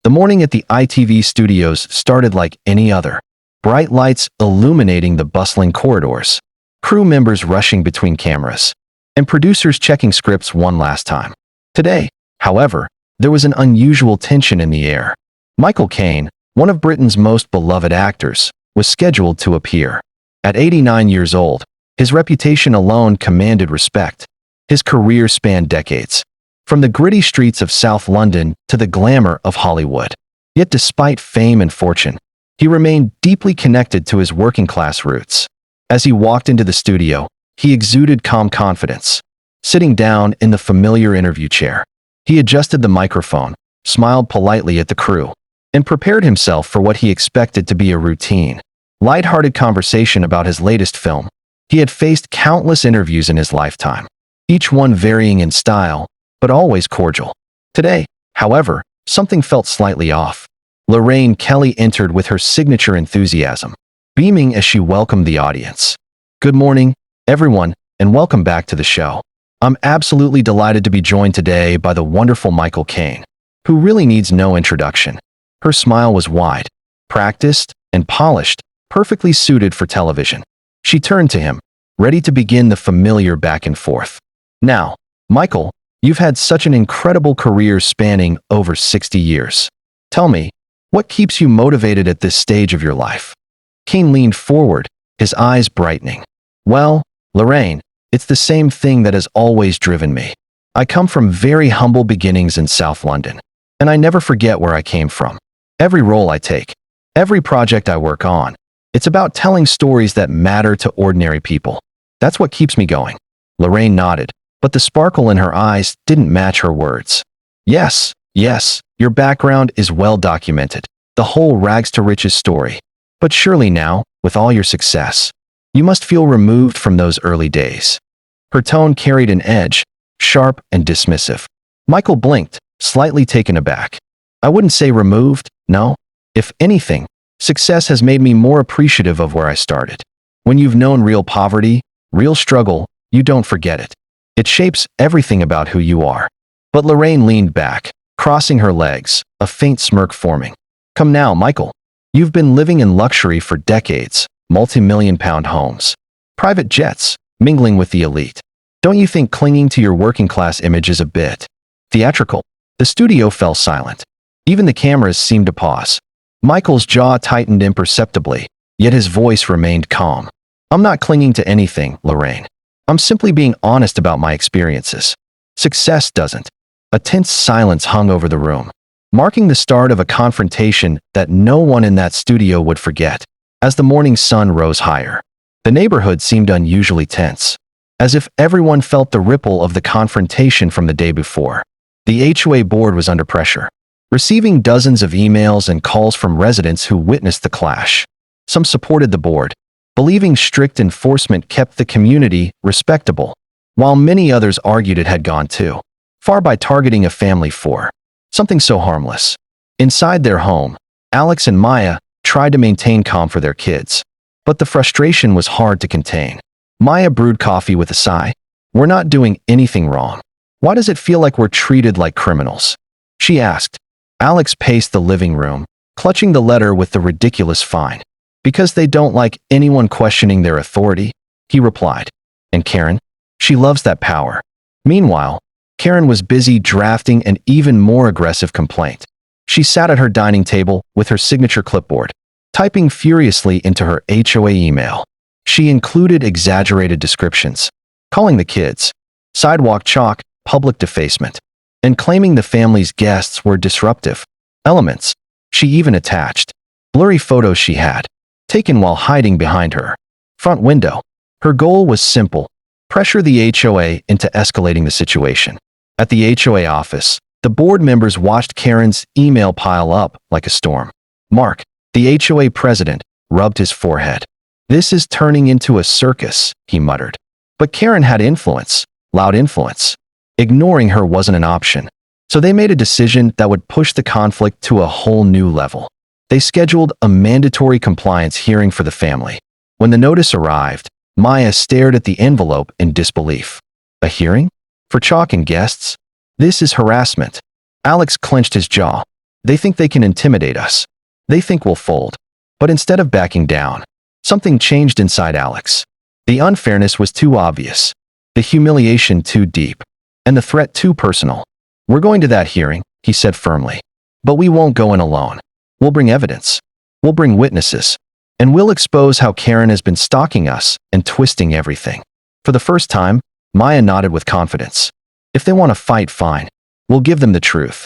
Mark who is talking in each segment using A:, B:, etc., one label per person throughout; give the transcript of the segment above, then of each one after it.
A: The morning at the ITV studios started like any other. Bright lights illuminating the bustling corridors, crew members rushing between cameras, and producers checking scripts one last time. Today, however, there was an unusual tension in the air. Michael Caine, one of Britain's most beloved actors, was scheduled to appear. At 89 years old, his reputation alone commanded respect. His career spanned decades, from the gritty streets of South London to the glamour of Hollywood. Yet despite fame and fortune, he remained deeply connected to his working-class roots. As he walked into the studio, he exuded calm confidence. Sitting down in the familiar interview chair, he adjusted the microphone, smiled politely at the crew, and prepared himself for what he expected to be a routine, light-hearted conversation about his latest film. He had faced countless interviews in his lifetime, each one varying in style, but always cordial. Today, however, something felt slightly off. Lorraine Kelly entered with her signature enthusiasm, beaming as she welcomed the audience. "Good morning, everyone, and welcome back to the show. I'm absolutely delighted to be joined today by the wonderful Michael Caine, who really needs no introduction." Her smile was wide, practiced, and polished, perfectly suited for television. She turned to him, ready to begin the familiar back and forth. "Now, Michael, you've had such an incredible career spanning over 60 years. Tell me, what keeps you motivated at this stage of your life?" Caine leaned forward, his eyes brightening. "Well, Lorraine, it's the same thing that has always driven me. I come from very humble beginnings in South London, and I never forget where I came from. Every role I take, every project I work on, it's about telling stories that matter to ordinary people. That's what keeps me going." Lorraine nodded, but the sparkle in her eyes didn't match her words. Yes, your background is well documented, the whole rags to riches story. But surely now, with all your success, you must feel removed from those early days." Her tone carried an edge, sharp and dismissive. Michael blinked, slightly taken aback. "I wouldn't say removed, no. If anything, success has made me more appreciative of where I started. When you've known real poverty, real struggle, you don't forget it. It shapes everything about who you are." But Lorraine leaned back, crossing her legs, a faint smirk forming. "Come now, Michael. You've been living in luxury for decades, multi-million-pound homes, private jets, mingling with the elite. Don't you think clinging to your working-class image is a bit theatrical?" The studio fell silent. Even the cameras seemed to pause. Michael's jaw tightened imperceptibly, yet his voice remained calm. "I'm not clinging to anything, Lorraine. I'm simply being honest about my experiences. Success doesn't." A tense silence hung over the room, marking the start of a confrontation that no one in that studio would forget. As the morning sun rose higher, the neighborhood seemed unusually tense, as if everyone felt the ripple of the confrontation from the day before. The HOA board was under pressure, receiving dozens of emails and calls from residents who witnessed the clash. Some supported the board, believing strict enforcement kept the community respectable, while many others argued it had gone too far by targeting a family for something so harmless. Inside their home, Alex and Maya tried to maintain calm for their kids, but the frustration was hard to contain. Maya brewed coffee with a sigh. "We're not doing anything wrong. Why does it feel like we're treated like criminals?" she asked. Alex paced the living room, clutching the letter with the ridiculous fine. "Because they don't like anyone questioning their authority," he replied. "And Karen? She loves that power." Meanwhile, Karen was busy drafting an even more aggressive complaint. She sat at her dining table with her signature clipboard, typing furiously into her HOA email. She included exaggerated descriptions, calling the kids sidewalk chalk, public defacement, and claiming the family's guests were disruptive elements. She even attached blurry photos she had taken while hiding behind her front window. Her goal was simple: pressure the HOA into escalating the situation. At the HOA office, the board members watched Karen's email pile up like a storm. Mark, the HOA president, rubbed his forehead. "This is turning into a circus," he muttered. But Karen had influence, loud influence. Ignoring her wasn't an option. So they made a decision that would push the conflict to a whole new level. They scheduled a mandatory compliance hearing for the family. When the notice arrived, Maya stared at the envelope in disbelief. "A hearing? For chalk and guests? This is harassment." Alex clenched his jaw. They think they can intimidate us. They think we'll fold. But instead of backing down, something changed inside Alex. The unfairness was too obvious, the humiliation too deep, and the threat too personal. "We're going to that hearing," he said firmly. "But we won't go in alone. We'll bring evidence. We'll bring witnesses. And we'll expose how Karen has been stalking us and twisting everything." For the first time, Maya nodded with confidence. "If they want to fight, fine. We'll give them the truth."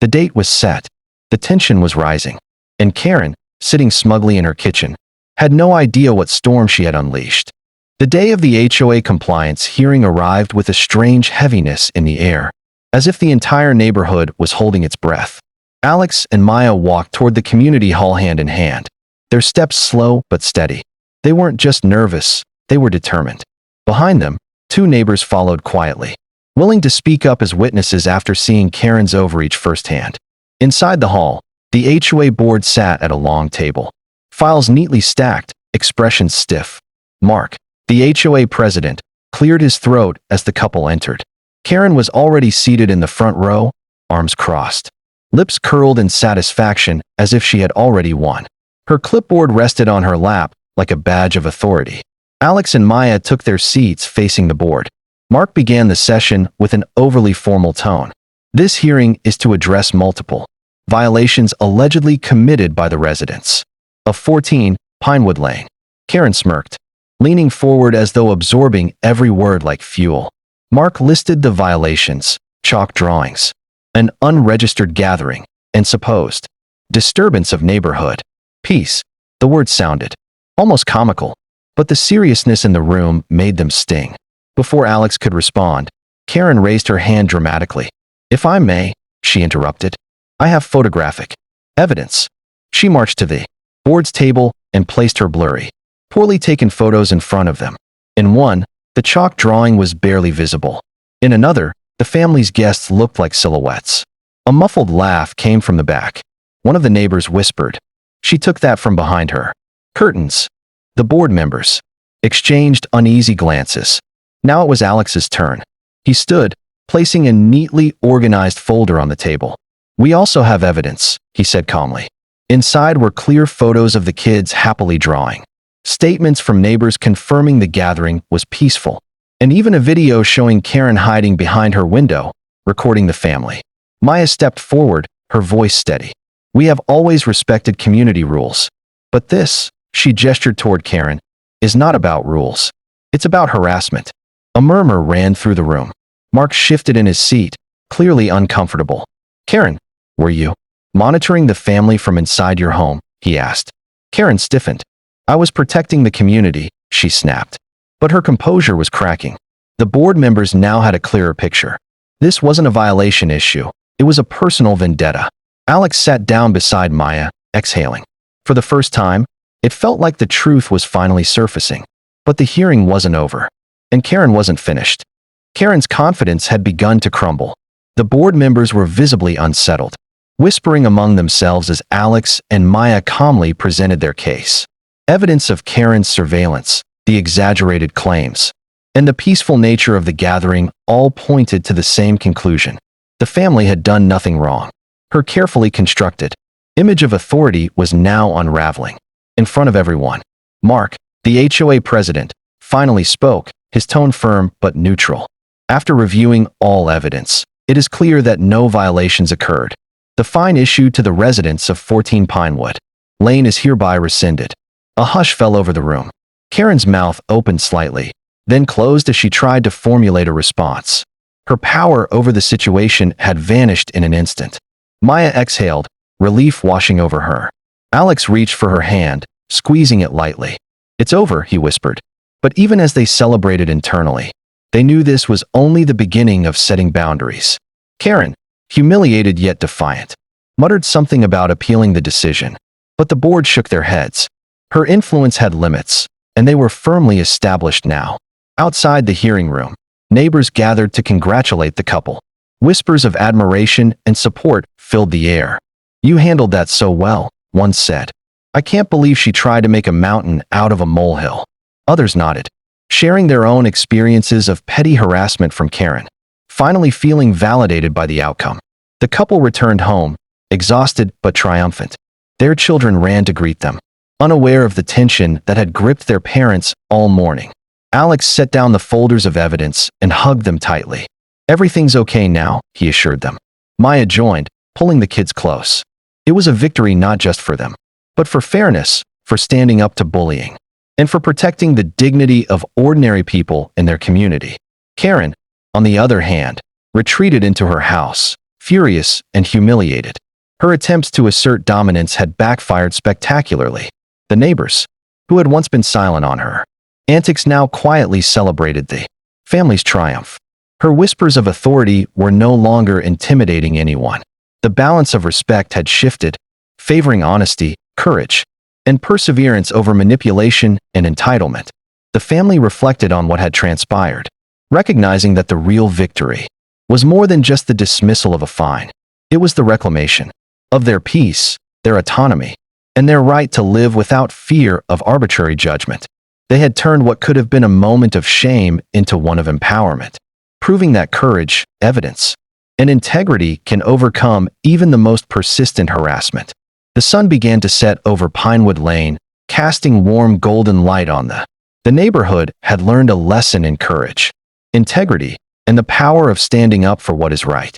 A: The date was set. The tension was rising. And Karen, sitting smugly in her kitchen, had no idea what storm she had unleashed. The day of the HOA compliance hearing arrived with a strange heaviness in the air, as if the entire neighborhood was holding its breath. Alex and Maya walked toward the community hall hand in hand, their steps slow but steady. They weren't just nervous, they were determined. Behind them, two neighbors followed quietly, willing to speak up as witnesses after seeing Karen's overreach firsthand. Inside the hall, the HOA board sat at a long table, files neatly stacked, expressions stiff. Mark, the HOA president, cleared his throat as the couple entered. Karen was already seated in the front row, arms crossed, lips curled in satisfaction as if she had already won. Her clipboard rested on her lap like a badge of authority. Alex and Maya took their seats facing the board. Mark began the session with an overly formal tone. "This hearing is to address multiple violations allegedly committed by the residents of 14 Pinewood Lane." Karen smirked, leaning forward as though absorbing every word like fuel. Mark listed the violations: chalk drawings, an unregistered gathering, and supposed disturbance of neighborhood peace. The word sounded almost comical, but the seriousness in the room made them sting. Before Alex could respond, Karen raised her hand dramatically. "If I may," she interrupted, "I have photographic evidence." She marched to the board's table and placed her blurry, poorly taken photos in front of them. In one, the chalk drawing was barely visible. In another, the family's guests looked like silhouettes. A muffled laugh came from the back. One of the neighbors whispered. She took that from behind her. Curtains. The board members exchanged uneasy glances. Now it was Alex's turn. He stood, placing a neatly organized folder on the table. "We also have evidence," he said calmly. Inside were clear photos of the kids happily drawing, statements from neighbors confirming the gathering was peaceful, and even a video showing Karen hiding behind her window, recording the family. Maya stepped forward, her voice steady. "We have always respected community rules. But this," she gestured toward Karen, "is not about rules. It's about harassment." A murmur ran through the room. Mark shifted in his seat, clearly uncomfortable. "Karen, were you monitoring the family from inside your home?" he asked. Karen stiffened. "I was protecting the community," she snapped. But her composure was cracking. The board members now had a clearer picture. This wasn't a violation issue. It was a personal vendetta. Alex sat down beside Maya, exhaling. For the first time, it felt like the truth was finally surfacing. But the hearing wasn't over. And Karen wasn't finished. Karen's confidence had begun to crumble. The board members were visibly unsettled, whispering among themselves as Alex and Maya calmly presented their case. Evidence of Karen's surveillance, the exaggerated claims, and the peaceful nature of the gathering all pointed to the same conclusion. The family had done nothing wrong. Her carefully constructed image of authority was now unraveling. In front of everyone, Mark, the HOA president, finally spoke, his tone firm but neutral. "After reviewing all evidence, it is clear that no violations occurred. The fine issued to the residents of 14 Pinewood Lane is hereby rescinded." A hush fell over the room. Karen's mouth opened slightly, then closed as she tried to formulate a response. Her power over the situation had vanished in an instant. Maya exhaled, relief washing over her. Alex reached for her hand, squeezing it lightly. "It's over," he whispered. But even as they celebrated internally, they knew this was only the beginning of setting boundaries. Karen, humiliated yet defiant, muttered something about appealing the decision, but the board shook their heads. Her influence had limits, and they were firmly established now. Outside the hearing room, neighbors gathered to congratulate the couple. Whispers of admiration and support filled the air. "You handled that so well," one said. "I can't believe she tried to make a mountain out of a molehill." Others nodded, sharing their own experiences of petty harassment from Karen, finally feeling validated by the outcome. The couple returned home, exhausted but triumphant. Their children ran to greet them, unaware of the tension that had gripped their parents all morning. Alex set down the folders of evidence and hugged them tightly. "Everything's okay now," he assured them. Maya joined, pulling the kids close. It was a victory not just for them, but for fairness, for standing up to bullying, and for protecting the dignity of ordinary people in their community. Karen, on the other hand, retreated into her house, furious and humiliated. Her attempts to assert dominance had backfired spectacularly. The neighbors, who had once been silent on her antics, now quietly celebrated the family's triumph. Her whispers of authority were no longer intimidating anyone. The balance of respect had shifted, favoring honesty, courage, and perseverance over manipulation and entitlement. The family reflected on what had transpired, recognizing that the real victory was more than just the dismissal of a fine. It was the reclamation of their peace, their autonomy, and their right to live without fear of arbitrary judgment. They had turned what could have been a moment of shame into one of empowerment, proving that courage, evidence, and integrity can overcome even the most persistent harassment. The sun began to set over Pinewood Lane, casting warm golden light on the neighborhood had learned a lesson in courage, integrity, and the power of standing up for what is right.